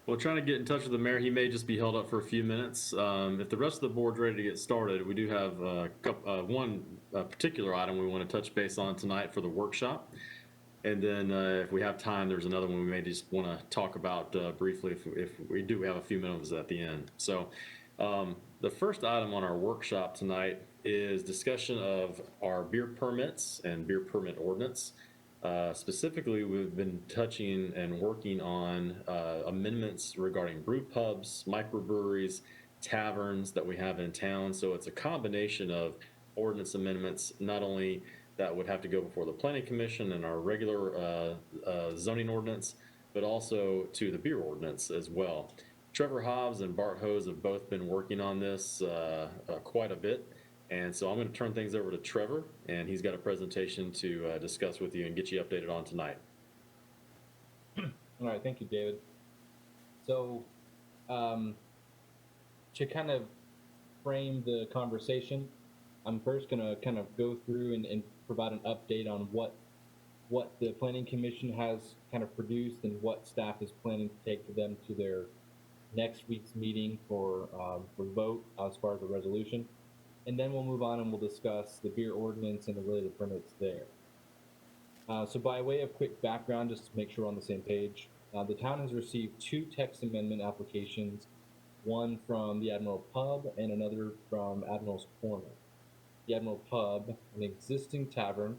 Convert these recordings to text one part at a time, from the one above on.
Well, trying to get in touch with the mayor. He may just be held up for a few minutes. If the rest of the board's ready to get started, we do have one particular item we want to touch base on tonight for the workshop. And then if we have time, there's another one we may just want to talk about briefly if we do have a few minutes at the end. So the first item on our workshop tonight is discussion of our beer permits and beer permit ordinance. Specifically, we've been touching and working on amendments regarding brew pubs, microbreweries, taverns that we have in town. So it's a combination of ordinance amendments, not only that would have to go before the Planning Commission and our regular zoning ordinance, but also to the beer ordinance as well. Trevor Hobbs and Bart Hose have both been working on this quite a bit. And so I'm going to turn things over to Trevor, and he's got a presentation to discuss with you and get you updated on tonight. All right, thank you, David. So to kind of frame the conversation, I'm first going to kind of go through and provide an update on what the Planning Commission has kind of produced and what staff is planning to take to them to their next week's meeting for vote as far as the resolution. And then we'll move on and we'll discuss the beer ordinance and the related permits there. So by way of quick background, just to make sure we're on the same page, the town has received 2 text amendment applications, one from the Admiral Pub and another from Admiral's Corner. The Admiral Pub, an existing tavern,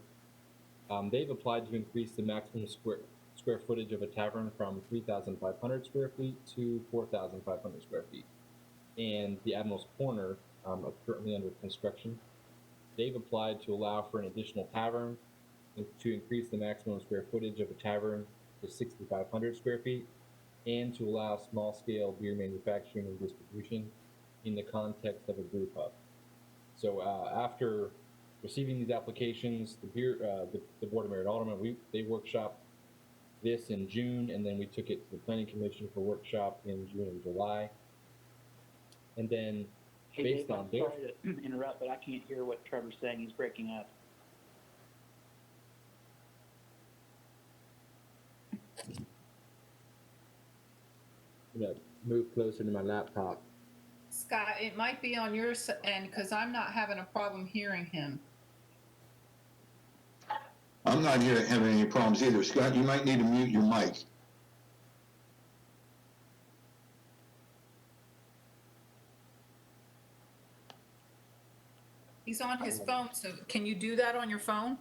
they've applied to increase the maximum square footage of a tavern from 3,500 square feet to 4,500 square feet. And the Admiral's Corner, currently under construction, they've applied to allow for an additional tavern and to increase the maximum square footage of a tavern to 6,500 square feet and to allow small-scale beer manufacturing and distribution in the context of a brew pub. So after receiving these applications, the Board of Mayor and Aldermen, they workshopped this in June, and then we took it to the Planning Commission for workshop in June and July. And then hey, based Dave, on I'm sorry to interrupt, but I can't hear what Trevor's saying. He's breaking up. I'm gonna move closer to my laptop. Scott, it might be on your end because I'm not having a problem hearing him. I'm not having any problems either. Scott, you might need to mute your mic. He's on his phone, so can you do that on your phone?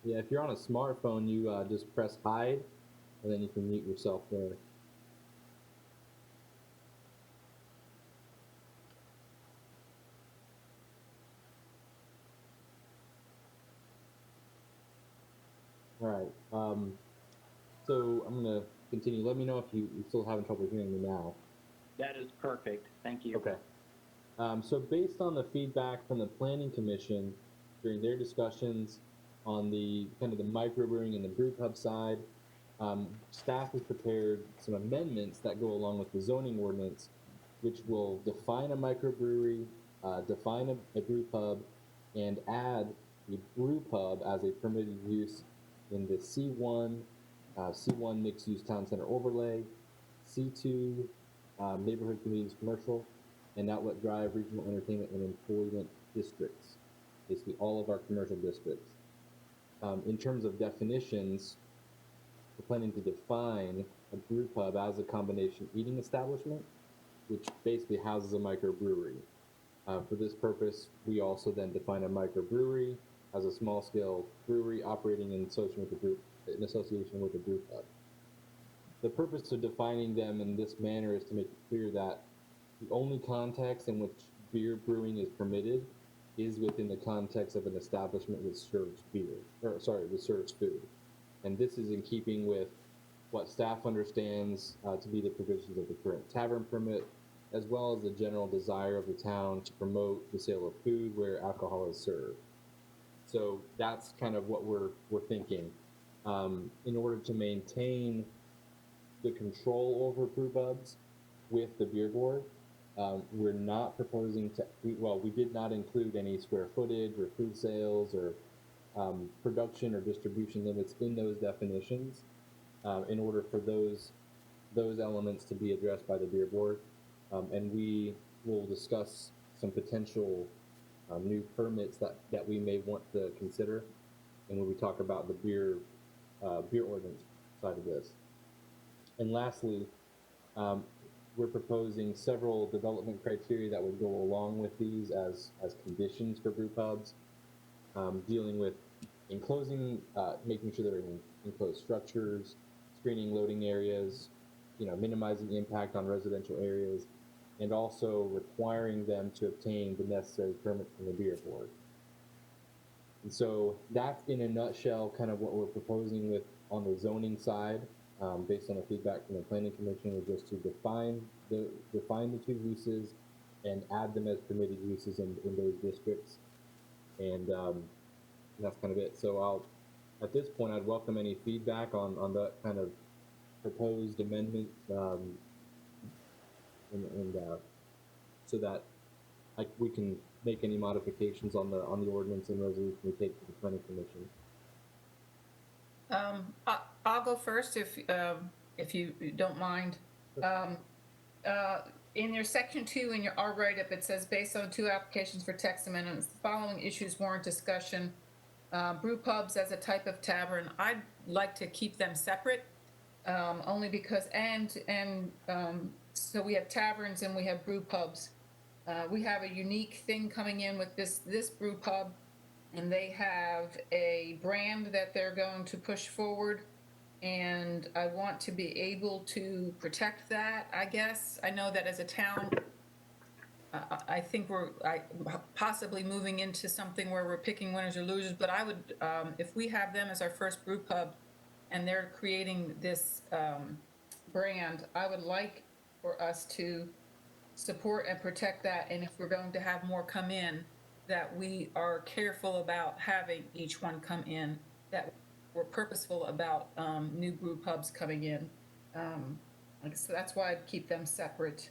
Yeah, if you're on a smartphone, you just press hide, and then you can mute yourself there. All right, so I'm gonna continue. Let me know if you're still having trouble hearing me now. That is perfect. Thank you. Okay. So based on the feedback from the Planning Commission during their discussions on the kind of the microbrewing and the brew pub side, staff has prepared some amendments that go along with the zoning ordinance, which will define a microbrewery, define a brew pub, and add a brew pub as a permitted use in the C1 mixed use town center overlay, C2 neighborhood communities commercial, and outlet drive regional entertainment and employment districts, basically all of our commercial districts. In terms of definitions, we're planning to define a brew pub as a combination eating establishment, which basically houses a microbrewery. For this purpose, we also then define a microbrewery as a small-scale brewery operating in association with a brew pub. The purpose of defining them in this manner is to make it clear that the only context in which beer brewing is permitted is within the context of an establishment that serves food. And this is in keeping with what staff understands to be the provisions of the current tavern permit, as well as the general desire of the town to promote the sale of food where alcohol is served. So that's kind of what we're thinking. In order to maintain the control over brew pubs with the beer board, we're not proposing to, we did not include any square footage or food sales or production or distribution limits in those definitions. in order for those elements to be addressed by the beer board. And we will discuss some potential new permits that we may want to consider, and when we talk about the beer ordinance side of this. And lastly, we're proposing several development criteria that would go along with these as conditions for brew pubs, dealing with enclosing, making sure they're in enclosed structures, screening loading areas, minimizing impact on residential areas, and also requiring them to obtain the necessary permit from the beer board. And so that's in a nutshell kind of what we're proposing with on the zoning side, based on the feedback from the planning commission, is just to define the two uses and add them as permitted uses in those districts. And that's kind of it. So at this point, I'd welcome any feedback on that kind of proposed amendment, so that we can make any modifications on the ordinance and resolution we take to the planning commission. I'll go first if you don't mind. In your section 2 in our write-up, it says, based on 2 applications for text amendments, the following issues warrant discussion. Brew pubs as a type of tavern, I'd like to keep them separate, only because, so we have taverns and we have brew pubs. We have a unique thing coming in with this brew pub, and they have a brand that they're going to push forward, and I want to be able to protect that, I guess. I know that as a town, I think we're possibly moving into something where we're picking winners or losers, but I would, if we have them as our first brew pub and they're creating this brand, I would like for us to support and protect that. And if we're going to have more come in, that we are careful about having each one come in, that we're purposeful about new brew pubs coming in. So that's why I'd keep them separate.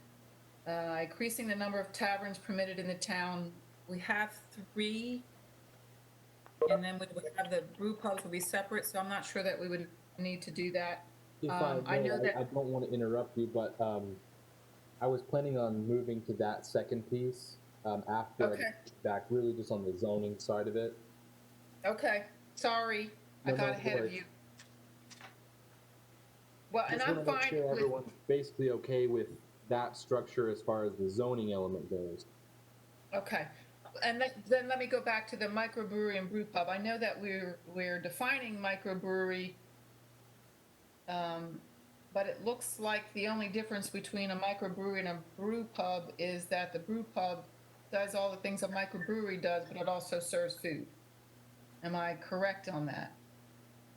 Increasing the number of taverns permitted in the town. We have 3, and then we would have the brew pubs would be separate, so I'm not sure that we would need to do that. If I know that I don't want to interrupt you, but I was planning on moving to that second piece after I get back, really just on the zoning side of it. Okay, sorry, I got ahead of you. Well, and I'm fine sure with everyone's basically okay with that structure as far as the zoning element goes. Okay, and then let me go back to the microbrewery and brew pub. I know that we're defining microbrewery, but it looks like the only difference between a microbrewery and a brew pub is that the brew pub does all the things a microbrewery does, but it also serves food. Am I correct on that?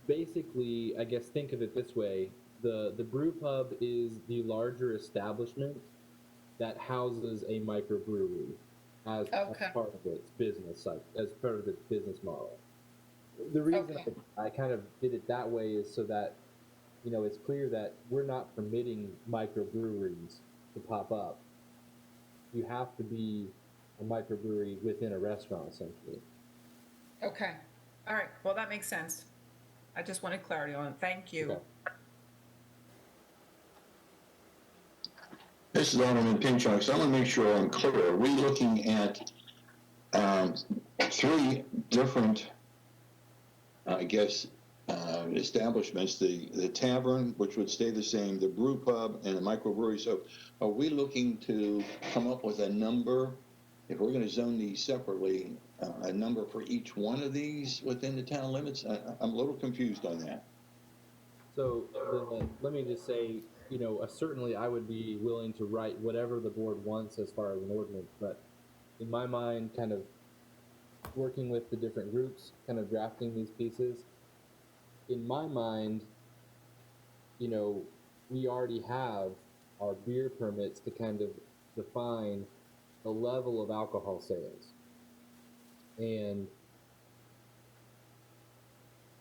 Basically, I guess think of it this way. The brew pub is the larger establishment that houses a microbrewery as part of its business, as part of its business model. The reason I kind of did it that way is so that, it's clear that we're not permitting microbreweries to pop up. You have to be a microbrewery within a restaurant, essentially. Okay. All right. Well, that makes sense. I just wanted clarity on it. Thank you. Okay. This is Alderman Pinchuk, so I want to make sure I'm clear. Are we looking at 3 different, establishments, the tavern, which would stay the same, the brew pub, and the microbrewery? So are we looking to come up with a number, if we're going to zone these separately, a number for each one of these within the town limits? I'm a little confused on that. So let me just say, certainly I would be willing to write whatever the board wants as far as an ordinance, but in my mind, kind of working with the different groups, kind of drafting these pieces, in my mind, we already have our beer permits to kind of define the level of alcohol sales. And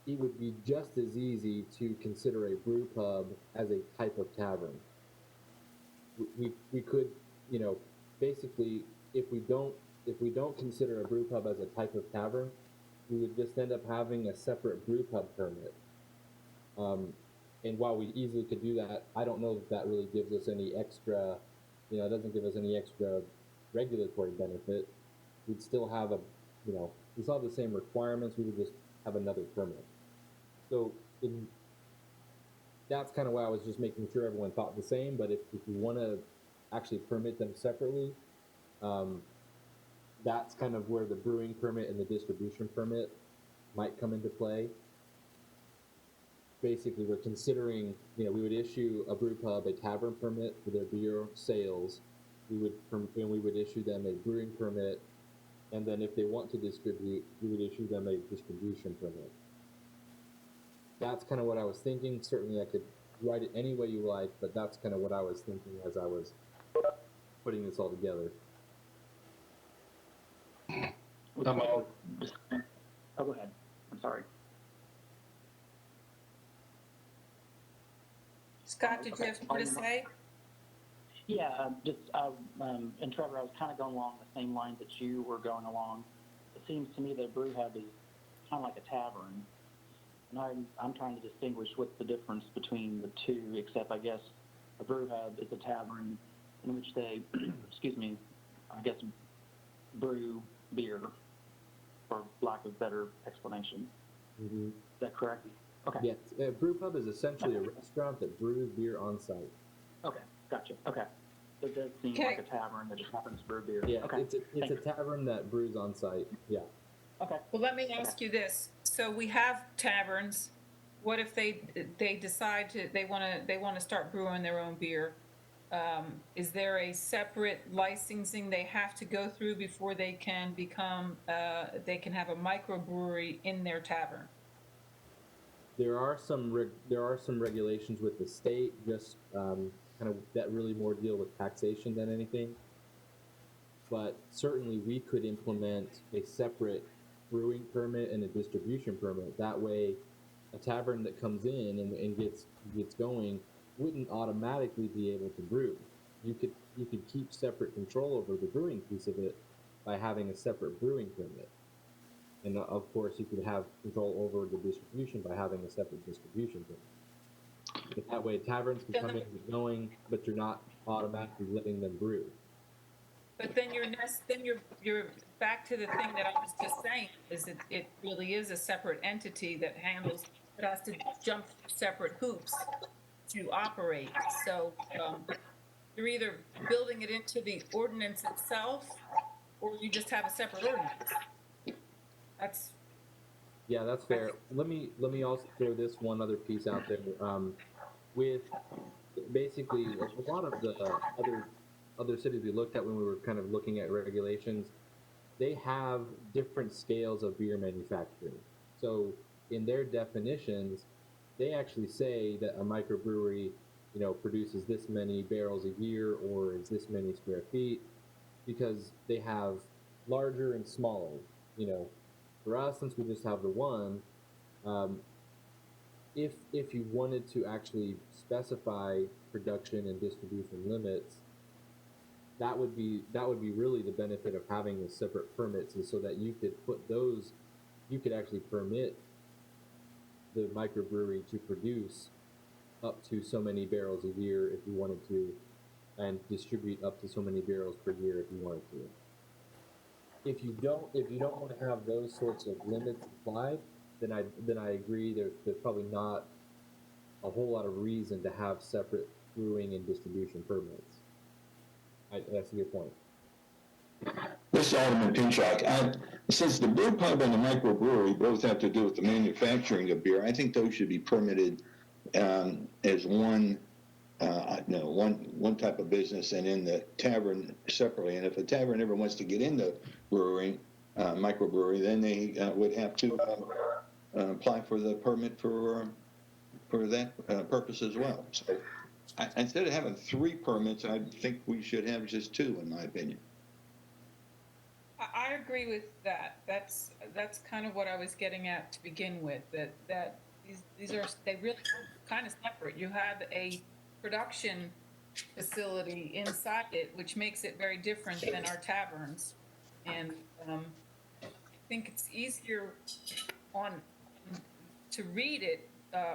it would be just as easy to consider a brew pub as a type of tavern. We could, basically, if we don't consider a brew pub as a type of tavern, we would just end up having a separate brew pub permit. And while we easily could do that, I don't know that that really gives us any extra, it doesn't give us any extra regulatory benefit. We'd still have we still have the same requirements. We would just have another permit. So that's kind of why I was just making sure everyone thought the same. But if you want to actually permit them separately, that's kind of where the brewing permit and the distribution permit might come into play. Basically, we're considering, we would issue a brew pub a tavern permit for their beer sales. We would issue them a brewing permit, and then if they want to distribute, we would issue them a distribution permit. That's kind of what I was thinking. Certainly, I could write it any way you like, but that's kind of what I was thinking as I was putting this all together. Oh, go ahead. I'm sorry. Scott, did you have more to say? Yeah, and Trevor, I was kind of going along the same lines that you were going along. It seems to me that a brew hub is kind of like a tavern, and I'm trying to distinguish what's the difference between the two, except I guess a brew hub is a tavern in which they, excuse me, I guess brew beer, for lack of better explanation. Mm-hmm. Is that correct? Okay. Yes, a brew pub is essentially a restaurant that brews beer on site. Okay, gotcha. Okay. So it does seem like a tavern that just happens to brew beer. Yeah, Okay. it's a tavern that brews on site. Yeah. Okay. Well, let me ask you this. So we have taverns. What if they decide they want to start brewing their own beer? Is there a separate licensing they have to go through before they can they can have a microbrewery in their tavern? There are some regulations with the state, just kind of that really more deal with taxation than anything. But certainly we could implement a separate brewing permit and a distribution permit. That way, a tavern that comes in and gets going wouldn't automatically be able to brew. You could keep separate control over the brewing piece of it by having a separate brewing permit. And of course, you could have control over the distribution by having a separate distribution permit. But that way, taverns can come in and get going, but you're not automatically letting them brew. But then you're back to the thing that I was just saying, is it really is a separate entity that it has to jump through separate hoops to operate. So you're either building it into the ordinance itself, or you just have a separate ordinance. That's fair. Let me also throw this one other piece out there. With basically a lot of the other cities we looked at when we were kind of looking at regulations, they have different scales of beer manufacturing. So in their definitions, they actually say that a microbrewery, produces this many barrels a year or is this many square feet, because they have larger and smaller. For us, since we just have the one, if you wanted to actually specify production and distribution limits, that would be really the benefit of having the separate permits, is so that you could actually permit the microbrewery to produce up to so many barrels a year if you wanted to, and distribute up to so many barrels per year if you wanted to. If you don't want to have those sorts of limits applied, then I agree. There's probably not a whole lot of reason to have separate brewing and distribution permits. That's a good point. This is Alderman Pinchuk. Since the brew pub and the microbrewery both have to do with the manufacturing of beer, I think those should be permitted as one type of business, and in the tavern separately. And if a tavern ever wants to get into brewing, microbrewery, then they would have to apply for the permit for that purpose as well. So instead of having 3 permits, I think we should have just 2, in my opinion. I agree with that. That's kind of what I was getting at to begin with. That they really are kind of separate. You have a production facility inside it, which makes it very different than our taverns. And I think it's easier to read it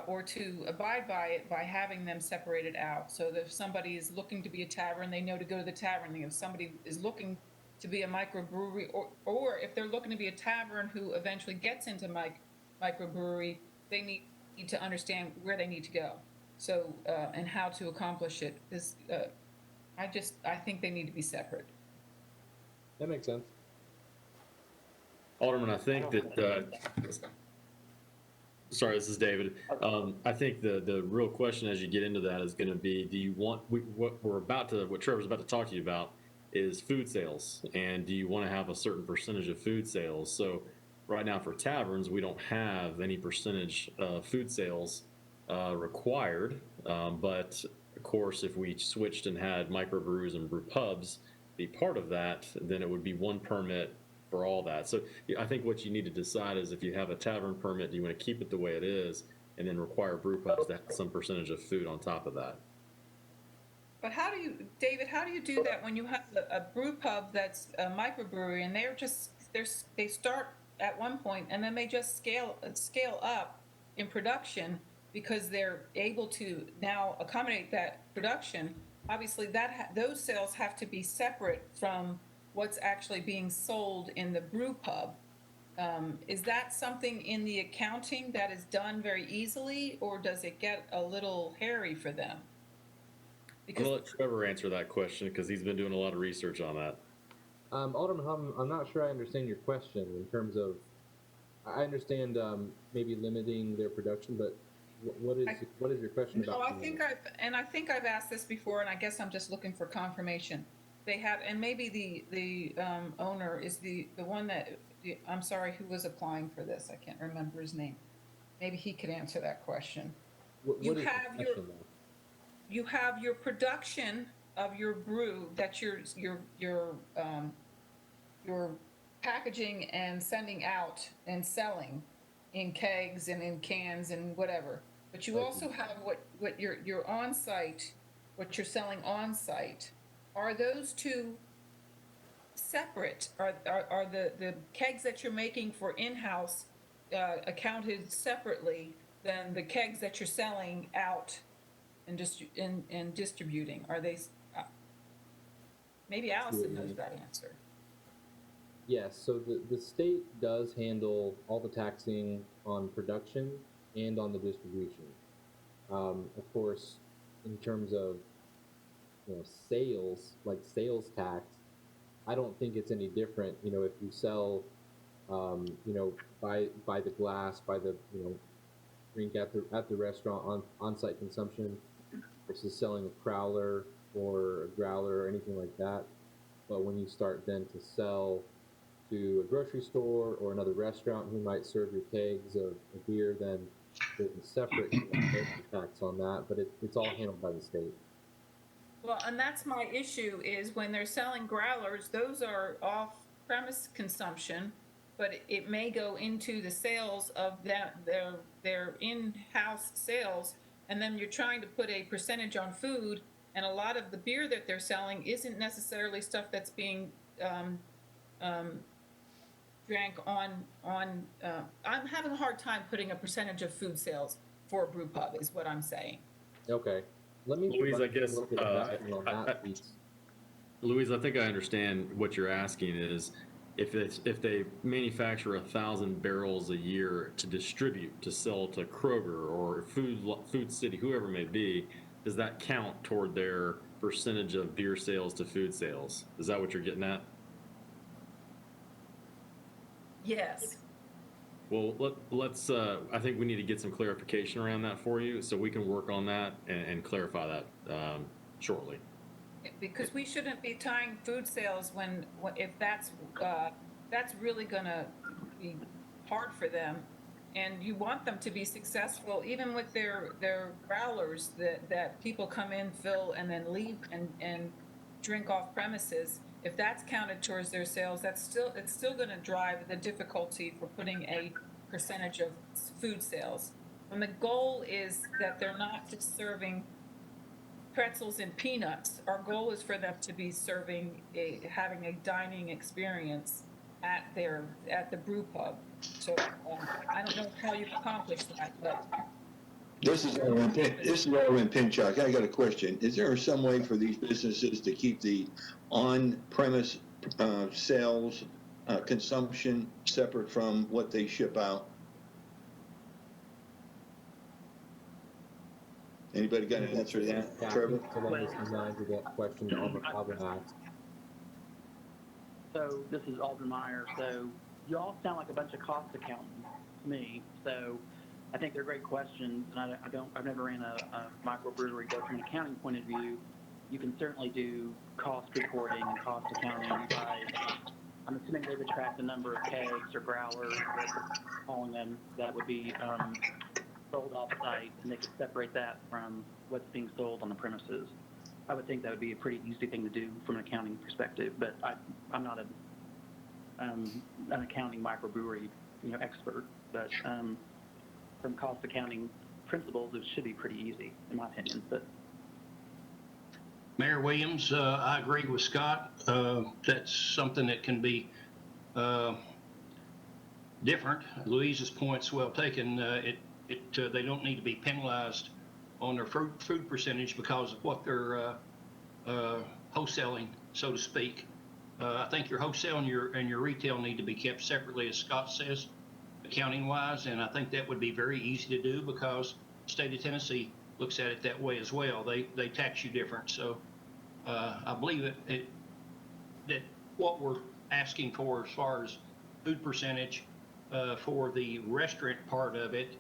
or to abide by it by having them separated out. So that if somebody is looking to be a tavern, they know to go to the tavern. If somebody is looking to be a microbrewery, or if they're looking to be a tavern who eventually gets into microbrewery, they need to understand where they need to go. So, and how to accomplish it. I think they need to be separate. That makes sense. Alderman, I think that, sorry, this is David. I think the real question as you get into that is going to be, do you want, what Trevor's about to talk to you about is food sales. And do you want to have a certain percentage of food sales? So right now for taverns, we don't have any percentage of food sales required. But of course, if we switched and had microbrews and brew pubs be part of that, then it would be one permit for all that. So I think what you need to decide is, if you have a tavern permit, do you want to keep it the way it is and then require brew pubs to have some percentage of food on top of that? But how do you, David, how do you do that when you have a brew pub that's a microbrewery and they start at one point and then they just scale up in production because they're able to now accommodate that production? Obviously, those sales have to be separate from what's actually being sold in the brew pub. Is that something in the accounting that is done very easily, or does it get a little hairy for them? I'm gonna let Trevor answer that question because he's been doing a lot of research on that. Alderman Hum, I'm not sure I understand your question in terms of, I understand maybe limiting their production, but what is your question about? No, I think I've asked this before, and I guess I'm just looking for confirmation. They have, and maybe the owner is the one that, I'm sorry, who was applying for this? I can't remember his name. Maybe he could answer that question. You have your production of your brew that you're packaging and sending out and selling in kegs and in cans and whatever. But you also have what your on site, what you're selling on site. Are those two separate? Are the kegs that you're making for in-house accounted separately than the kegs that you're selling out and distributing? Are they? Maybe Allison knows that answer. Yes, so the state does handle all the taxing on production and on the distribution. Of course, in terms of sales, like sales tax, I don't think it's any different. If you sell, by the glass, by the drink at the restaurant on-site consumption versus selling a crowler or a growler or anything like that. But when you start then to sell to a grocery store or another restaurant who might serve your kegs of beer, then there's a separate tax on that, but it's all handled by the state. Well, and that's my issue, is when they're selling growlers, those are off-premise consumption, but it may go into the sales of their in-house sales, and then you're trying to put a percentage on food, and a lot of the beer that they're selling isn't necessarily stuff that's being drank on. I'm having a hard time putting a percentage of food sales for a brew pub, is what I'm saying. Okay. Let me Louise, I guess, Louise, I think I understand what you're asking is, if they manufacture 1,000 barrels a year to distribute, to sell to Kroger or Food City, whoever it may be, does that count toward their percentage of beer sales to food sales? Is that what you're getting at? Yes. Well, let's. I think we need to get some clarification around that for you, so we can work on that and clarify that shortly. Because we shouldn't be tying food sales if that's really going to be hard for them, and you want them to be successful, even with their growlers that people come in, fill, and then leave and drink off premises. If that's counted towards their sales, it's still going to drive the difficulty for putting a percentage of food sales. When the goal is that they're not just serving pretzels and peanuts, our goal is for them to be having a dining experience at the brew pub. So I don't know how you accomplish that, but This is Alderman Pinchuk. I got a question. Is there some way for these businesses to keep the on-premise sales consumption separate from what they ship out? Anybody got an answer to that, Trevor? Along the same lines of that question that Alvin asked. So this is Alden Meyer. So you all sound like a bunch of cost accountants to me. So I think they're great questions, and I've never ran a microbrewery, but from an accounting point of view, you can certainly do cost reporting and cost accounting by, I'm assuming they would track the number of kegs or growlers, calling them, that would be sold off-site, and they could separate that from what's being sold on the premises. I would think that would be a pretty easy thing to do from an accounting perspective, but I'm not an accounting microbrewery expert, but from cost accounting principles, it should be pretty easy, in my opinion. But Mayor Williams, I agree with Scott. That's something that can be different. Louise's point's well taken. They don't need to be penalized on their food percentage because of what they're wholesaling, so to speak. I think your wholesale and your retail need to be kept separately, as Scott says, accounting-wise, and I think that would be very easy to do because the state of Tennessee looks at it that way as well. They tax you different, so I believe that what we're asking for as far as food percentage for the restaurant part of it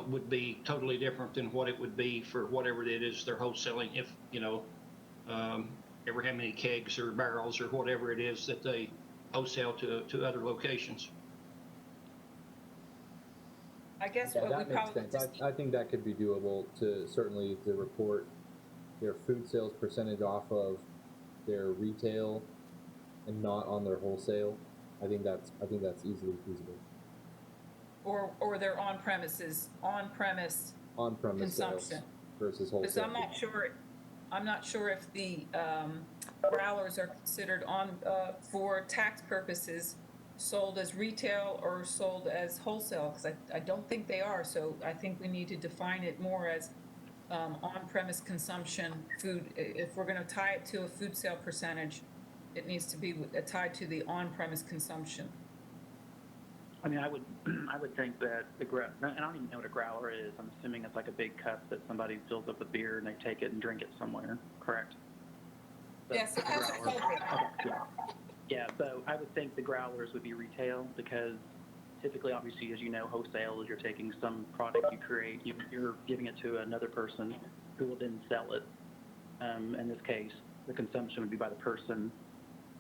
would be totally different than what it would be for whatever it is they're wholesaling, if, ever how many kegs or barrels or whatever it is that they wholesale to other locations. I guess Yeah, what we that makes probably sense. I think that could be doable to certainly to report their food sales percentage off of their retail and not on their wholesale. I think that's easily feasible. or their on-premise On-premise sales consumption. versus Because wholesale. I'm not sure if the growlers are considered for tax purposes sold as retail or sold as wholesale, because I don't think they are. So I think we need to define it more as on-premise consumption food. If we're going to tie it to a food sale percentage, it needs to be tied to the on-premise consumption. I mean, I would think that and I don't even know what a growler is. I'm assuming it's like a big cup that somebody fills up with beer and they take it and drink it somewhere, correct? Yes, it has a filter. Okay, yeah, so I would think the growlers would be retail because typically, obviously, as you know, wholesale is you're taking some product you create, you're giving it to another person who will then sell it. In this case, the consumption would be by the person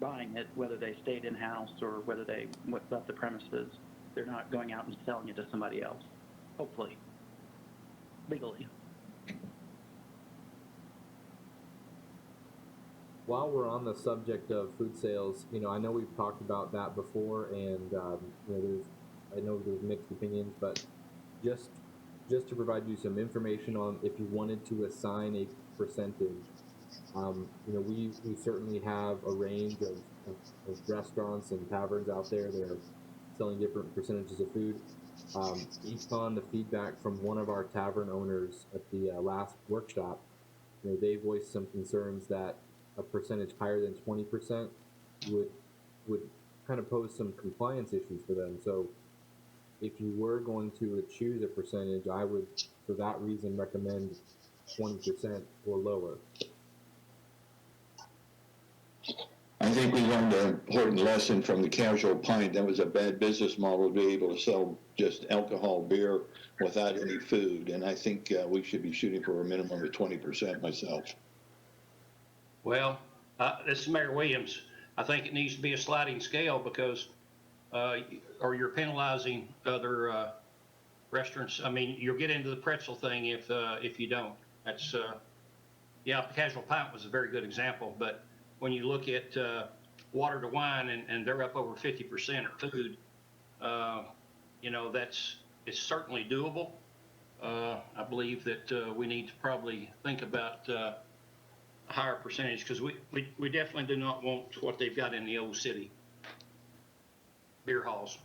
buying it, whether they stayed in-house or whether they left the premises. They're not going out and selling it to somebody else, hopefully, legally. While we're on the subject of food sales, I know we've talked about that before, and I know there's mixed opinions, but just to provide you some information on if you wanted to assign a percentage, we certainly have a range of restaurants and taverns out there that are selling different percentages of food. Based on the feedback from one of our tavern owners at the last workshop, they voiced some concerns that a percentage higher than 20% would kind of pose some compliance issues for them. So if you were going to choose a percentage, I would, for that reason, recommend 20% or lower. I think we learned an important lesson from the casual pint. That was a bad business model to be able to sell just alcohol beer without any food. And I think we should be shooting for a minimum of 20% myself. Well, this is Mayor Williams. I think it needs to be a sliding scale because, or you're penalizing other restaurants. I mean, you'll get into the pretzel thing if you don't. That's the casual pint was a very good example, but when you look at water to wine and they're up over 50% of food, it's certainly doable. I believe that we need to probably think about a higher percentage because we definitely do not want what they've got in the old city I beer halls.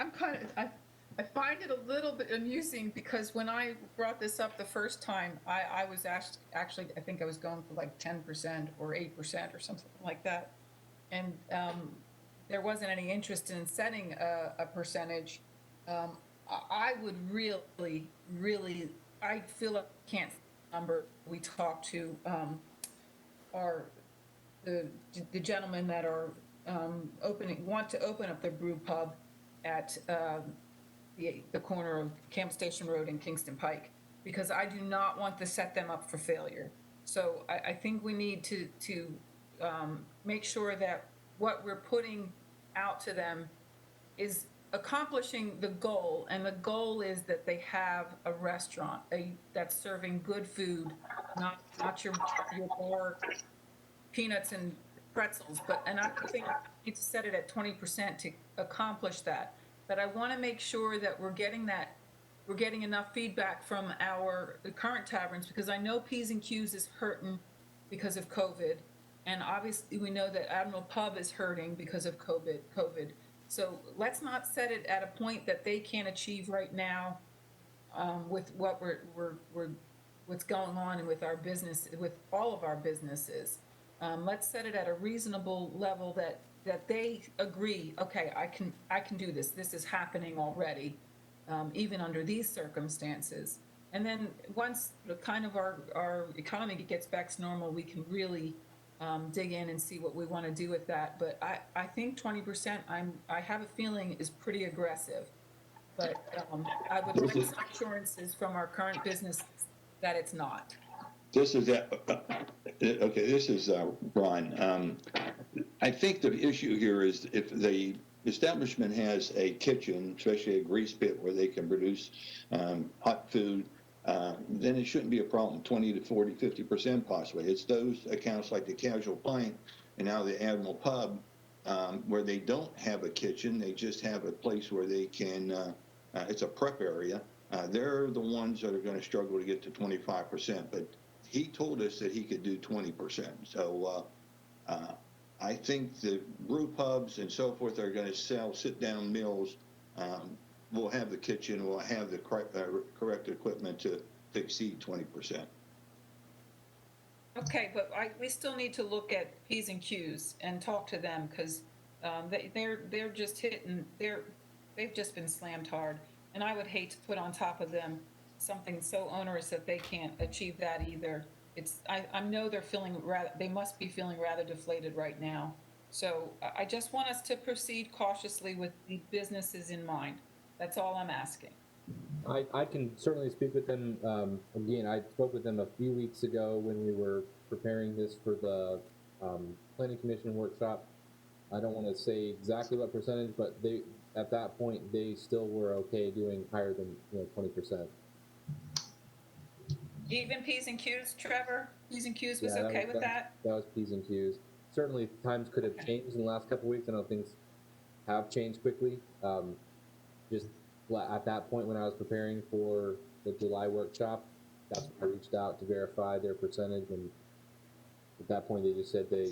I'm kind of, I find it a little bit amusing because when I brought this up the first time, I was asked, actually, I think I was going for like 10% or 8% or something like that. And there wasn't any interest in setting a percentage. I would really, I feel like I can't number. We talked to our the gentlemen that are want to open up their brew pub at the corner of Camp Station Road and Kingston Pike, because I do not want to set them up for failure. So I think we need to make sure that what we're putting out to them is accomplishing the goal, and the goal is that they have a restaurant that's serving good food, not your bar peanuts and pretzels. And I think we need to set it at 20% to accomplish that. But I want to make sure that we're getting enough feedback from the current taverns, because I know P's and Q's is hurting because of COVID. And obviously we know that Admiral Pub is hurting because of COVID. So let's not set it at a point that they can't achieve right now with what what's going on and with our business, with all of our businesses. Let's set it at a reasonable level that they agree, okay, I can do this. This is happening already, even under these circumstances. And then once the kind of our economy gets back to normal, we can really dig in and see what we want to do with that. But I think 20%, I have a feeling, is pretty aggressive. But I would like some assurances from our current businesses that it's not. This is okay. This is Ron. I think the issue here is if the establishment has a kitchen, especially a grease pit where they can produce hot food, then it shouldn't be a problem. 20 to 40, 50% possibly. It's those accounts like the Casual Pint and now the Admiral Pub where they don't have a kitchen. They just have a place where they can. It's a prep area. They're the ones that are going to struggle to get to 25%. But he told us that he could do 20%. So I think the brew pubs and so forth are going to sell sit-down meals. We'll have the kitchen. We'll have the correct equipment to exceed 20%. Okay, but we still need to look at P's and Q's and talk to them, because they're just they've just been slammed hard, and I would hate to put on top of them something so onerous that they can't achieve that either. I know they must be feeling rather deflated right now. So I just want us to proceed cautiously with the businesses in mind. That's all I'm asking. I can certainly speak with them. Again, I spoke with them a few weeks ago when we were preparing this for the Planning Commission workshop. I don't want to say exactly what percentage, but at that point they still were okay doing higher than 20%. Even P's and Q's, Trevor? P's and Q's was okay with that? That was P's and Q's. Certainly times could have changed in the last couple of weeks. I know things have changed quickly. Just at that point when I was preparing for the July workshop, that's when I reached out to verify their percentage, and at that point they just said they're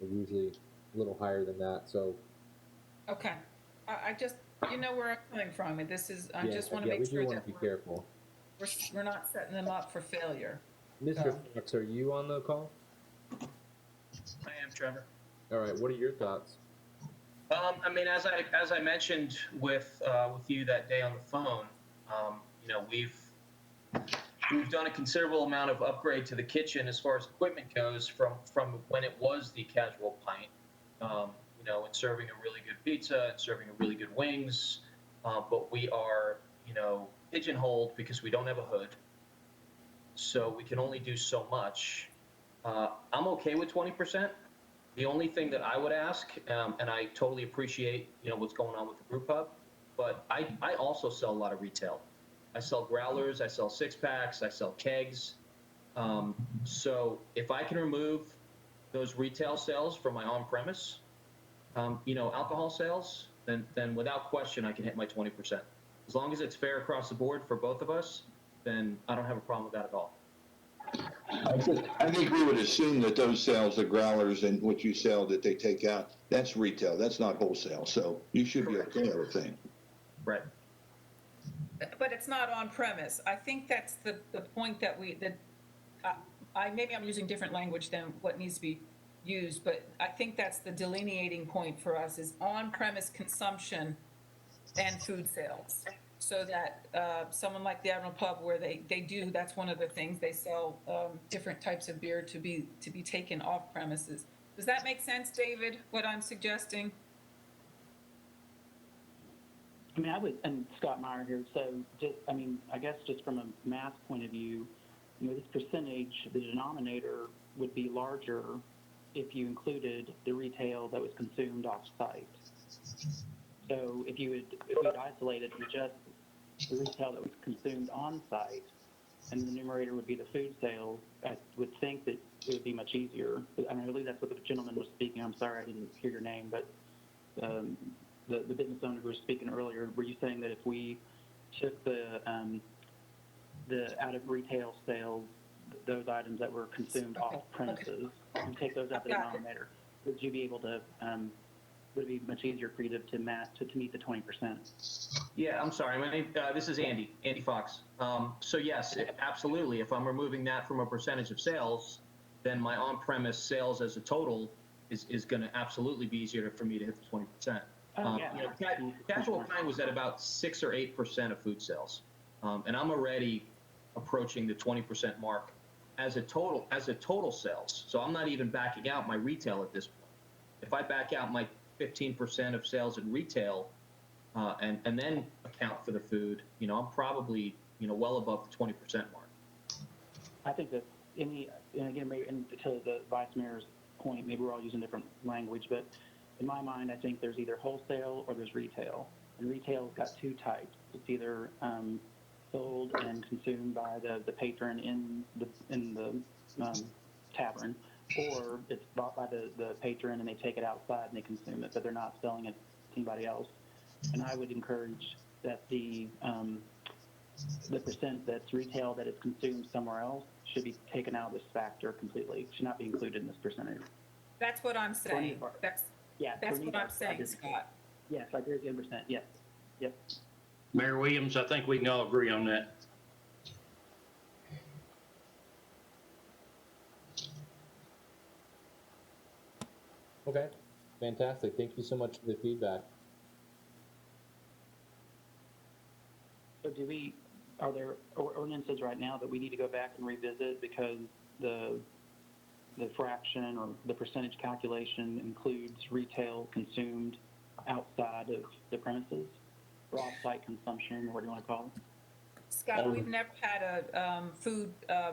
usually a little higher than that. So okay, I just where I'm coming from. I just want to make sure that be careful. We're not setting them up for failure. Mr. Fox, are you on the call? I am, Trevor. All right. What are your thoughts? I mean, as I mentioned with you that day on the phone, we've done a considerable amount of upgrade to the kitchen as far as equipment goes from when it was the Casual Pint. And serving a really good pizza and serving a really good wings, but we are pigeonholed because we don't have a hood, so we can only do so much. I'm okay with 20%. The only thing that I would ask, and I totally appreciate, what's going on with the brew pub, but I also sell a lot of retail. I sell growlers, I sell six-packs, I sell kegs. So if I can remove those retail sales from my on-premise, alcohol sales, then without question I can hit my 20%. As long as it's fair across the board for both of us, then I don't have a problem with that at all. I think we would assume that those sales, the growlers and what you sell that they take out, that's retail. That's not wholesale. So you should be okay, I would think. Right. But it's not on premise. I think that's the point that maybe I'm using different language than what needs to be used, but I think that's the delineating point for us is on premise consumption and food sales. So that someone like the Admiral Pub, where they do, that's one of the things they sell different types of beer to be taken off premises. Does that make sense, David? What I'm suggesting? I mean, I would, and Scott Meyer here, so just, I mean, I guess just from a math point of view, you know, this percentage, the denominator would be larger if you included the retail that was consumed off-site. So if you would isolate it and just the retail that was consumed on-site, and the numerator would be the food sales, I would think that it would be much easier. I mean, I believe that's what the gentleman was speaking. I'm sorry I didn't hear your name, but the business owner who was speaking earlier, were you saying that if we took the out of retail sales, those items that were consumed off premises, and take those out the denominator, would you be able to, would it be much easier for you to meet the 20%? Yeah, I'm sorry. My name, this is Andy Fox. So yes, absolutely. If I'm removing that from a percentage of sales, then my on-premise sales as a total is going to absolutely be easier for me to hit the 20%. Yeah. You know, casual pine was at about 6 or 8% of food sales, and I'm already approaching the 20% mark as a total sales. So I'm not even backing out my retail at this point. If I back out my 15% of sales in retail, and then account for the food, you know, I'm probably, you know, well above the 20% mark. I think that and again, maybe, and to the vice mayor's point, maybe we're all using different language, but in my mind, I think there's either wholesale or there's retail. And retail's got two types. It's either sold and consumed by the patron in the tavern, or it's bought by the patron and they take it outside and they consume it, but they're not selling it to anybody else. And I would encourage that the percent that's retail that is consumed somewhere else should be taken out of this factor completely. Should not be included in this percentage. That's what I'm saying. That's what I'm saying, Scott. Yes, I agree with you 100%. Yes. Yep. Mayor Williams, I think we can all agree on that. Okay, fantastic. Thank you so much for the feedback. So are there ordinances right now that we need to go back and revisit because the fraction or the percentage calculation includes retail consumed outside of the premises or off-site consumption, or what do you want to call it? Scott, we've never had a food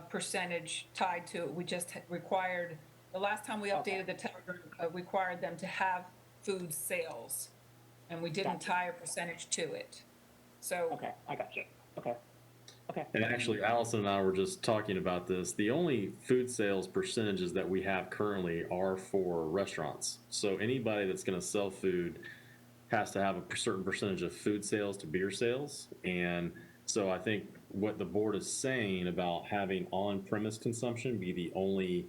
percentage tied to it. We just required, the last time we updated the tavern, required them to have food sales, and we didn't tie a percentage to it. So. Okay, I got you. Okay. And actually, Allison and I were just talking about this. The only food sales percentages that we have currently are for restaurants. So anybody that's going to sell food has to have a certain percentage of food sales to beer sales. And so I think what the board is saying about having on-premise consumption be the only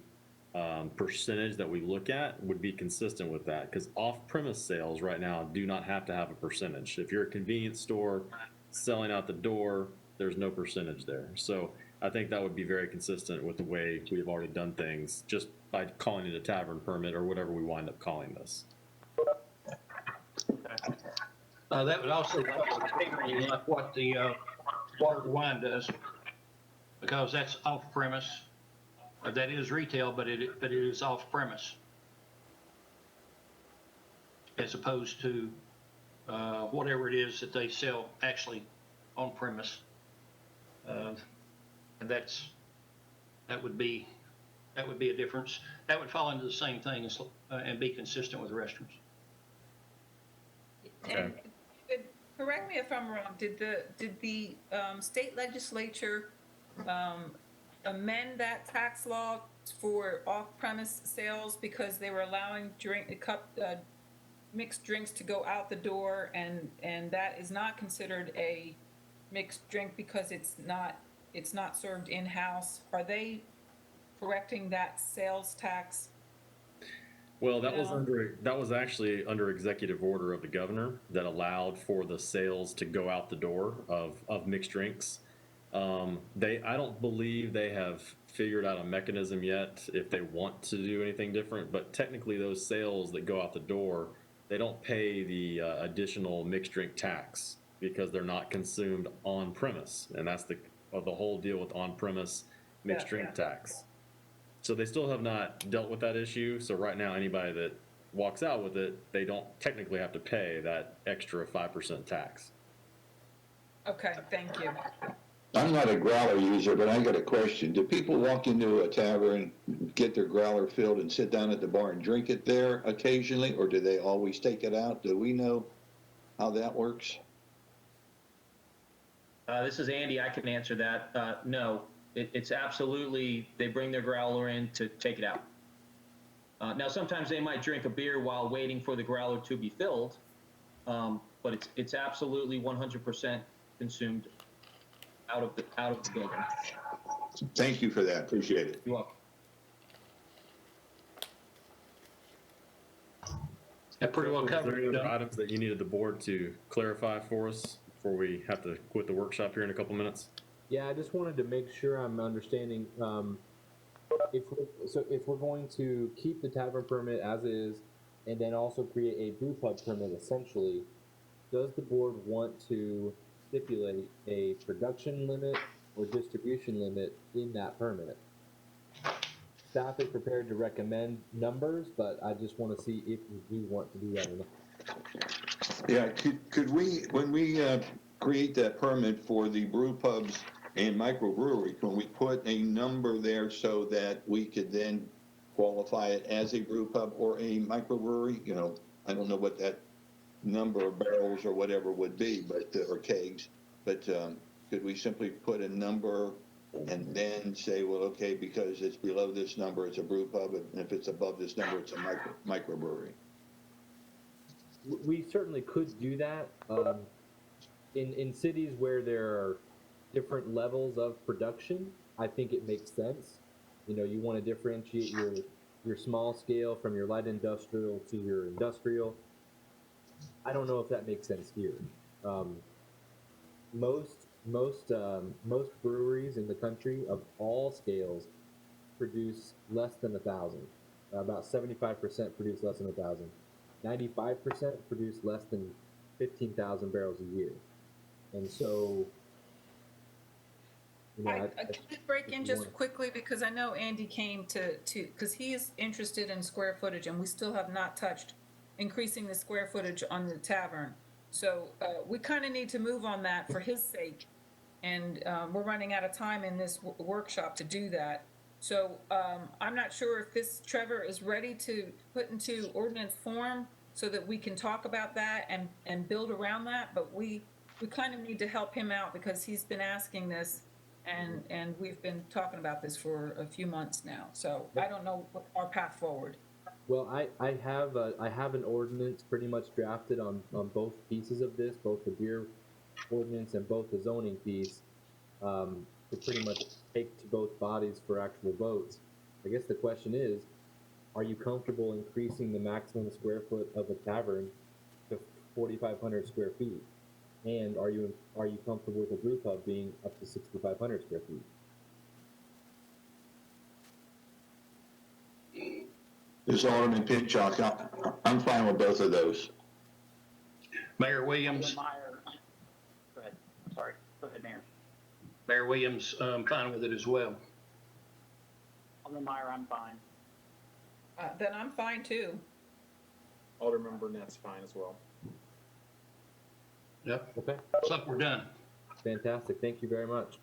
percentage that we look at would be consistent with that, because off-premise sales right now do not have to have a percentage. If you're a convenience store selling out the door, there's no percentage there. So I think that would be very consistent with the way we've already done things, just by calling it a tavern permit or whatever we wind up calling this. That would also be like what the water wine does, because that's off premise. That is retail, but it is off premise, as opposed to whatever it is that they sell actually on premise. And that would be a difference. That would fall into the same thing as, and be consistent with restaurants. And correct me if I'm wrong, did the state legislature amend that tax law for off-premise sales because they were allowing mixed drinks to go out the door, and that is not considered a mixed drink because it's not served in-house? Are they correcting that sales tax? Well, that was No. that was actually under executive order of the governor that allowed for the sales to go out the door of mixed drinks. I don't believe they have figured out a mechanism yet if they want to do anything different. But technically, those sales that go out the door, they don't pay the additional mixed drink tax because they're not consumed on premise, and that's the whole deal with on premise mixed Yeah, drink yeah. tax. So they still have not dealt with that issue. So right now, anybody that walks out with it, they don't technically have to pay that extra 5% tax. Okay, thank you. I'm not a growler user, but I got a question. Do people walk into a tavern, get their growler filled, and sit down at the bar and drink it there occasionally, or do they always take it out? Do we know how that works? This is Andy. I can answer that. No, it's absolutely, they bring their growler in to take it out. Now, sometimes they might drink a beer while waiting for the growler to be filled, but it's absolutely 100% consumed out of the building. Thank you for that. Appreciate it. You're welcome. That pretty well Is there covered any it. other items that you needed the board to clarify for us before we have to quit the workshop here in a couple minutes? Yeah, I just wanted to make sure I'm understanding. If we're going to keep the tavern permit as is, and then also create a brew pub permit, essentially, does the board want to stipulate a production limit or distribution limit in that permit? Staff is prepared to recommend numbers, but I just want to see if you do want to do that or not. Yeah, could we, when we create that permit for the brew pubs and microbrewery, can we put a number there so that we could then qualify it as a brew pub or a microbrewery? You know, I don't know what that number of barrels or whatever would be, but or kegs, but could we simply put a number and then say, well, okay, because it's below this number, it's a brew pub, and if it's above this number, it's a microbrewery? We certainly could do that. In cities where there are different levels of production, I think it makes sense. You know, you want to differentiate your small scale from your light industrial to your industrial. I don't know if that makes sense here. Most breweries in the country of all scales produce less than 1,000. About 75% produce less than 1,000. 95% produce less than 15,000 barrels a year. And so, you know, I can I break in just quickly because I know Andy came to because he is interested in square footage, and we still have not touched increasing the square footage on the tavern. So we kind of need to move on that for his sake, and we're running out of time in this workshop to do that. So I'm not sure if this Trevor is ready to put into ordinance form so that we can talk about that and build around that. But we kind of need to help him out because he's been asking this, and we've been talking about this for a few months now. So I don't know what our path forward. Well, I have an ordinance pretty much drafted on both pieces of this, both the beer ordinance and both the zoning piece, to pretty much take to both bodies for actual votes. I guess the question is, are you comfortable increasing the maximum square foot of a tavern to 4,500 square feet? And are you comfortable with a brew pub being up to 6,500 square feet? This Alderman Pinchuk, I'm fine with both of those. Mayor Williams. Alderman Meyer. Go ahead. I'm sorry. Go ahead, Mayor. Mayor Williams, fine with it as well. Alderman Meyer, I'm fine. Then I'm fine too. Alderman Burnett's fine as well. Yep. Okay, Looks like we're done. fantastic. Thank you very much.